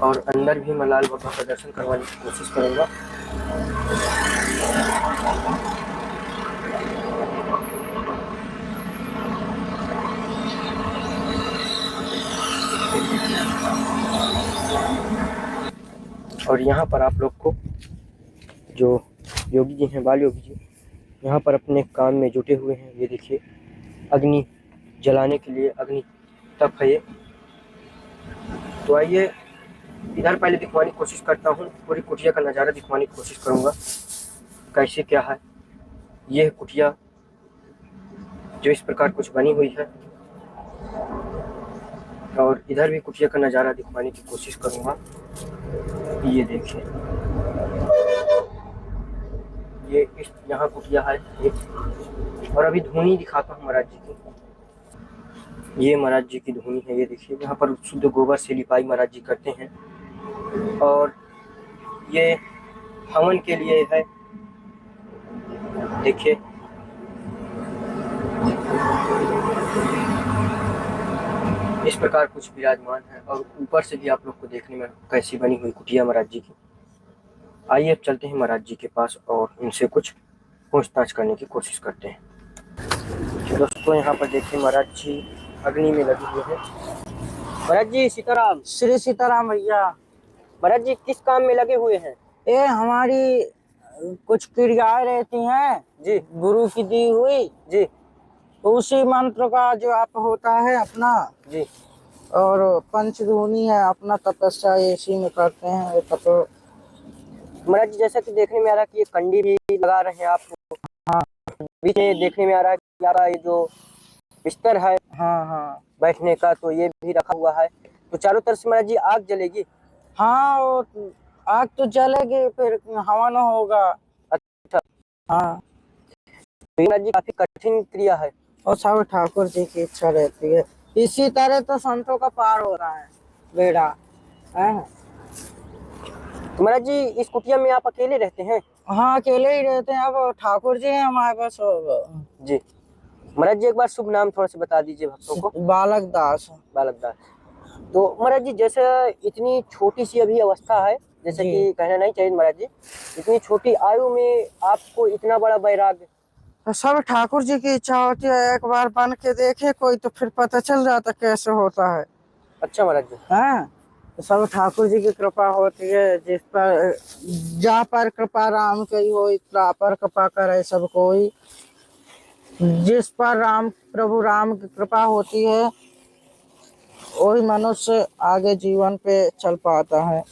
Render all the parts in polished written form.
और अंदर भी मैं लाल बाबा का दर्शन करवाने की कोशिश करूँगा। और यहाँ पर आप लोग को जो योगी जी हैं, बाल योगी जी, यहाँ पर अपने काम में जुटे हुए हैं। ये देखिए, अग्नि जलाने के लिए अग्नि तप है ये। तो आइए इधर पहले दिखवाने की कोशिश करता हूँ, पूरी कुटिया का नज़ारा दिखवाने की कोशिश करूँगा कैसे क्या है। ये है कुटिया जो इस प्रकार कुछ बनी हुई है, और इधर भी कुटिया का नज़ारा दिखवाने की कोशिश करूँगा। ये देखिए, ये इस यहाँ कुटिया है एक। और अभी धूनी दिखाता हूँ महाराज जी की। ये महाराज जी की धूनी है। ये देखिए, यहाँ पर शुद्ध गोबर से लिपाई महाराज जी करते हैं। और ये हवन के लिए है। देखिए, इस प्रकार कुछ विराजमान है। और ऊपर से भी आप लोग को देखने में कैसी बनी हुई कुटिया महाराज जी की। आइए अब चलते हैं महाराज जी के पास और उनसे कुछ पूछताछ करने की कोशिश करते हैं। दोस्तों, यहाँ पर देखिए महाराज जी अग्नि में लगे हुए हैं। महाराज जी सीताराम। श्री सीताराम भैया। महाराज जी किस काम में लगे हुए हैं? ये हमारी कुछ क्रियाएं रहती हैं जी, गुरु की दी हुई जी, तो उसी मंत्र का जो आप होता है अपना, जी। और पंचधूनी है अपना, तपस्या इसी में करते हैं। ये तप महाराज जी जैसा कि देखने में आ रहा है कि ये कंडी भी लगा रहे हैं आपको। हाँ। बीच में देखने में आ रहा है कि आपका ये जो बिस्तर है हाँ हाँ बैठने का, तो ये भी रखा हुआ है। तो चारों तरफ से महाराज जी आग जलेगी। हाँ, वो आग तो जलेगी, फिर हवन होगा। अच्छा। हाँ, तो ये महाराज जी काफी कठिन क्रिया है। और सब ठाकुर जी की इच्छा रहती है। इसी तरह तो संतों का पार हो रहा है बेड़ा है। तो महाराज जी इस कुटिया में आप अकेले रहते हैं? हाँ, अकेले ही रहते हैं। अब ठाकुर जी हैं हमारे पास। जी। महाराज जी एक बार शुभ नाम थोड़ा सा बता दीजिए भक्तों को। बालक दास। बालक दास। तो महाराज जी जैसे इतनी छोटी सी अभी अवस्था है, जैसे कि कहना नहीं चाहिए महाराज जी, इतनी छोटी आयु में आपको इतना बड़ा वैराग्य। तो सब ठाकुर जी की इच्छा होती है, एक बार बन के देखे कोई तो फिर पता चल जाता कैसे होता है। अच्छा महाराज जी। हाँ, तो सब ठाकुर जी की कृपा होती है। जिस पर जा पर कृपा राम की हो, इतना पर कृपा करे सब कोई। जिस पर राम प्रभु राम की कृपा होती है वही मनुष्य आगे जीवन पे चल पाता है।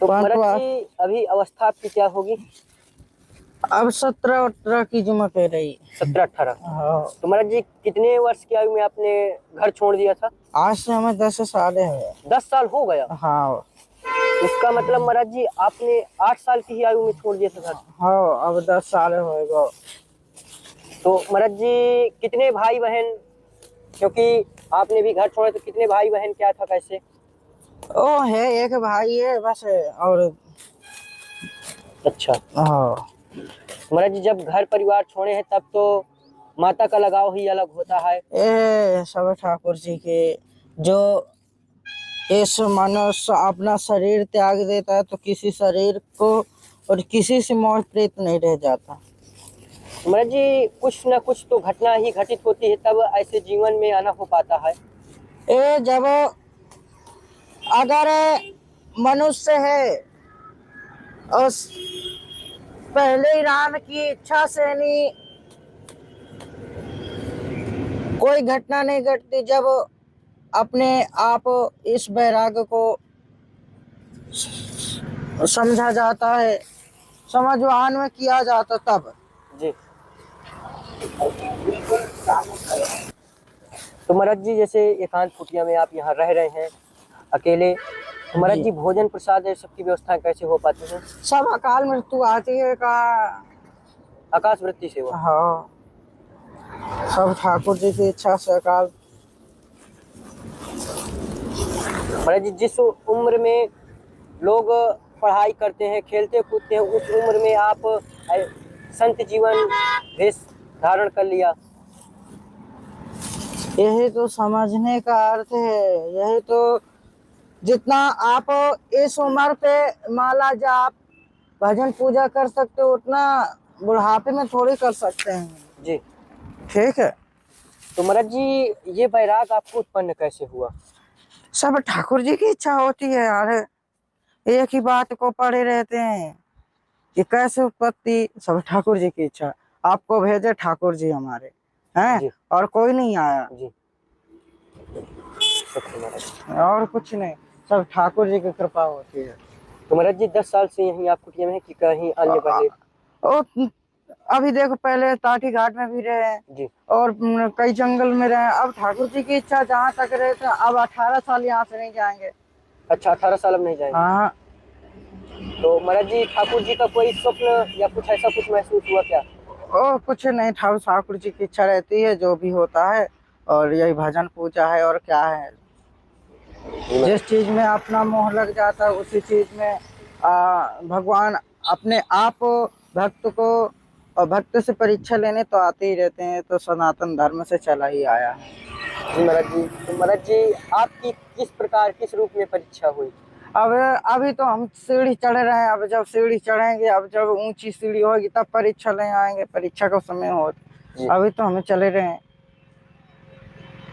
तो महाराज जी अभी अवस्था आपकी क्या होगी? अब 17-18 की उम्र पे रही। 17-18। हाँ। तो महाराज जी कितने वर्ष की आयु में आपने घर छोड़ दिया था? आज से हमें 10 साल है। 10 साल हो गया? हाँ। इसका मतलब महाराज जी आपने 8 साल की ही आयु में छोड़ दिया था घर? हाँ, अब 10 साल होगा। तो महाराज जी कितने भाई बहन, क्योंकि आपने भी घर छोड़ा, तो कितने भाई बहन क्या था कैसे? ओ है, एक भाई है बस। और अच्छा। हाँ, महाराज जी जब घर परिवार छोड़े हैं तब तो माता का लगाव ही अलग होता है। ये सब ठाकुर जी के जो इस मनुष्य अपना शरीर त्याग देता है तो किसी शरीर को और किसी से मोह प्रीत नहीं रह जाता। महाराज जी कुछ ना कुछ तो घटना ही घटित होती है तब ऐसे जीवन में आना हो पाता है। ये जब अगर मनुष्य है और पहले ही राम की इच्छा से नहीं कोई घटना नहीं घटती, जब अपने आप इस वैराग्य को समझा जाता है, समझवान में किया जाता तब। जी। तो महाराज जी जैसे एकांत कुटिया में आप यहाँ रह रहे हैं अकेले, तो महाराज जी भोजन प्रसाद सबकी व्यवस्था कैसे हो पाती है? सब अकाल मृत्यु आती है का आकाश वृत्ति से हुआ। हाँ, सब ठाकुर जी की इच्छा से अकाल। महाराज जी जिस उम्र में लोग पढ़ाई करते हैं, खेलते कूदते हैं, उस उम्र में आप संत जीवन भेष धारण कर लिया। यही तो समझने का अर्थ है। यही तो जितना आप इस उम्र पे माला जाप भजन पूजा कर सकते हो उतना बुढ़ापे में थोड़ी कर सकते हैं। जी। ठीक है। तो महाराज जी ये बैराग आपको उत्पन्न कैसे हुआ? सब ठाकुर जी की इच्छा होती है यार, एक ही बात को पढ़े रहते हैं कि कैसे उत्पत्ति, सब ठाकुर जी की इच्छा। आपको भेजे ठाकुर जी हमारे हैं जी। और कोई नहीं आया, जी। सत्य महाराज। और कुछ नहीं, सब ठाकुर जी की कृपा होती है। तो महाराज जी 10 साल से यहीं आप कुटिया में है कि कहीं अन्य पहले? ओ, अभी देखो पहले टाटी घाट में भी रहे हैं जी। और कई जंगल में रहे। अब ठाकुर जी की इच्छा जहाँ तक रहे थे, अब 18 साल यहाँ से नहीं जाएंगे। अच्छा 18 साल अब नहीं जाएंगे? हाँ। तो महाराज जी ठाकुर जी का कोई स्वप्न या कुछ ऐसा कुछ महसूस हुआ क्या? ओ कुछ नहीं, ठाकुर जी की इच्छा रहती है जो भी होता है, और यही भजन पूजा है और क्या है। जिस चीज में अपना मोह लग जाता है उसी चीज में भगवान अपने आप भक्त को, और भक्त से परीक्षा लेने तो आते ही रहते हैं, तो सनातन धर्म से चला ही आया है। जी महाराज जी। तो महाराज जी आपकी किस प्रकार किस रूप में परीक्षा हुई? अब अभी तो हम सीढ़ी चढ़ रहे हैं, अब जब सीढ़ी चढ़ेंगे, अब जब ऊंची सीढ़ी होगी तब परीक्षा ले आएंगे, परीक्षा का समय हो। अभी तो हमें चले रहे हैं।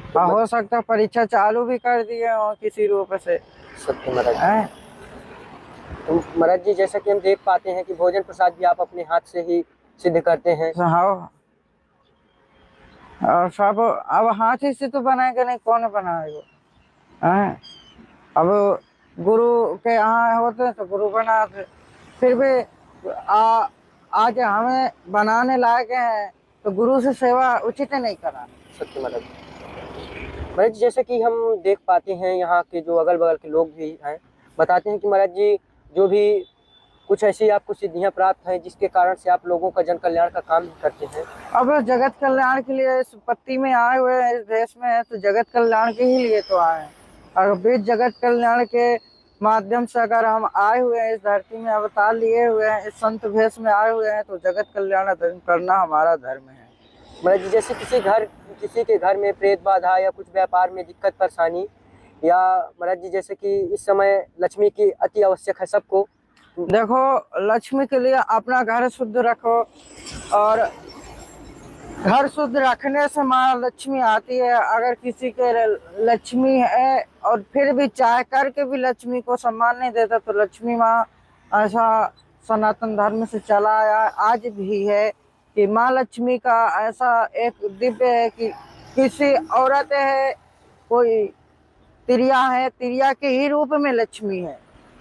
तो हो सकता है परीक्षा चालू भी कर दिए हो किसी रूप से। सत्य महाराज। तो महाराज जी जैसा कि हम देख पाते हैं कि भोजन प्रसाद भी आप अपने हाथ से ही सिद्ध करते हैं। हाँ, और सब अब हाथ ही से तो बनाएगा, नहीं कौन बनाएगा। हैं अब गुरु के यहाँ होते तो गुरु बनाते, फिर भी आज हमें बनाने लायक हैं तो गुरु से सेवा उचित नहीं करा। सत्य महाराज। महाराज जी जैसे कि हम देख पाते हैं यहाँ के जो अगल बगल के लोग भी हैं बताते हैं कि महाराज जी जो भी कुछ ऐसी आपको सिद्धियां प्राप्त हैं जिसके कारण से आप लोगों का जन कल्याण का काम करते हैं। अब जगत कल्याण के लिए इस पत्ती में आए हुए हैं, इस देश में है तो जगत कल्याण के ही लिए तो आए हैं। अगर बीच जगत कल्याण के माध्यम से अगर हम आए हुए हैं, इस धरती में अवतार लिए हुए हैं, इस संत भेष में आए हुए हैं, तो जगत कल्याण करना हमारा धर्म है। महाराज जी जैसे किसी के घर में प्रेत बाधा या कुछ व्यापार में दिक्कत परेशानी, या महाराज जी जैसे कि इस समय लक्ष्मी की अति आवश्यक है सबको। देखो लक्ष्मी के लिए अपना घर शुद्ध रखो, और घर शुद्ध रखने से माँ लक्ष्मी आती है। अगर किसी के लक्ष्मी है और फिर भी चाह करके भी लक्ष्मी को सम्मान नहीं देता तो लक्ष्मी माँ, ऐसा सनातन धर्म से चला आया आज भी है कि माँ लक्ष्मी का ऐसा एक दिव्य है कि किसी औरत है, कोई तिरिया है, तिरिया के ही रूप में लक्ष्मी है।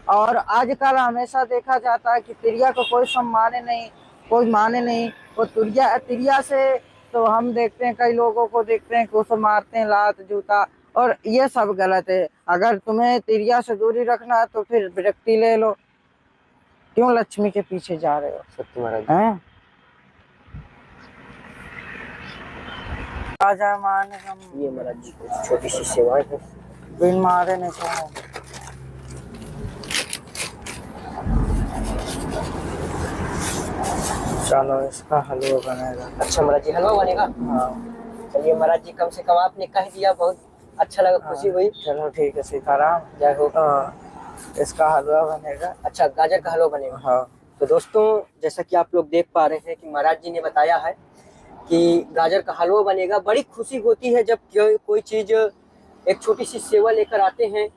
और आजकल हमेशा देखा जाता है कि तिरिया को कोई सम्मान नहीं, कोई माने नहीं। वो तिरिया से तो हम देखते हैं, कई लोगों को देखते हैं कि उसको मारते हैं लात जूता, और ये सब गलत है। अगर तुम्हें तिरिया से दूरी रखना है तो फिर विरक्ति ले लो, क्यों लक्ष्मी के पीछे जा रहे हो। सत्य महाराज। हैं राजा मान हम ये महाराज जी छोटी सी सेवाएं है, बिन मारे नहीं चाहे। चलो इसका हलवा बनेगा। अच्छा महाराज जी हलवा बनेगा। हाँ चलिए महाराज जी कम से कम आपने कह दिया, बहुत अच्छा लगा, खुशी हुई। चलो ठीक है, सीताराम जय हो। इसका हलवा बनेगा। अच्छा गाजर का हलवा बनेगा। हाँ। तो दोस्तों जैसा कि आप लोग देख पा रहे हैं कि महाराज जी ने बताया है कि गाजर का हलवा बनेगा। बड़ी खुशी होती है जब कोई चीज एक छोटी सी सेवा लेकर आते हैं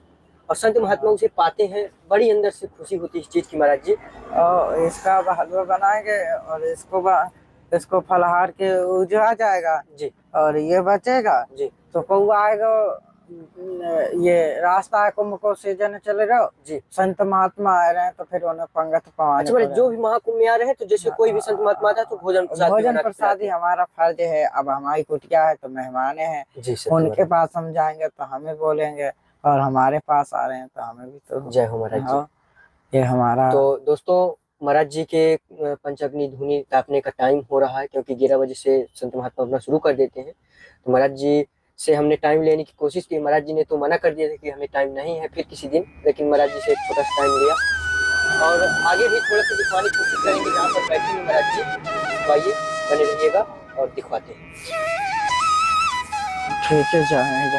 और संत महात्माओं से पाते हैं, बड़ी अंदर से खुशी होती है इस चीज की महाराज जी। और इसका हलवा बनाएंगे और इसको फलहार के उजा जाएगा जी। और ये बचेगा जी। तो कौआ आएगा, ये रास्ता है कुंभ को सीजन चले रहो जी। संत महात्मा आ रहे हैं तो फिर उन्हें पंगत पवाने। अच्छा जो भी महाकुंभ में आ रहे हैं तो जैसे कोई भी संत महात्मा आता है तो भोजन प्रसाद ही हमारा फर्ज है। अब हमारी कुटिया है तो मेहमान है, उनके पास हम जाएंगे तो हमें बोलेंगे, और हमारे पास आ रहे हैं तो हमें भी तो। जय हो महाराज जी। ये हमारा। तो दोस्तों महाराज जी के पंचाग्नि धुनी तापने का टाइम हो रहा है, क्योंकि 11 बजे से संत महात्मा अपना शुरू कर देते हैं। तो महाराज जी से हमने टाइम लेने की कोशिश की, महाराज जी ने तो मना कर दिया था कि हमें टाइम नहीं है फिर किसी दिन, लेकिन महाराज जी से एक छोटा सा टाइम लिया और आगे भी थोड़ा सा दिखवाने की कोशिश करेंगे जहाँ पर बैठेंगे महाराज जी। तो आइए बने रहिएगा और दिखवाते हैं। ठीक है, जाके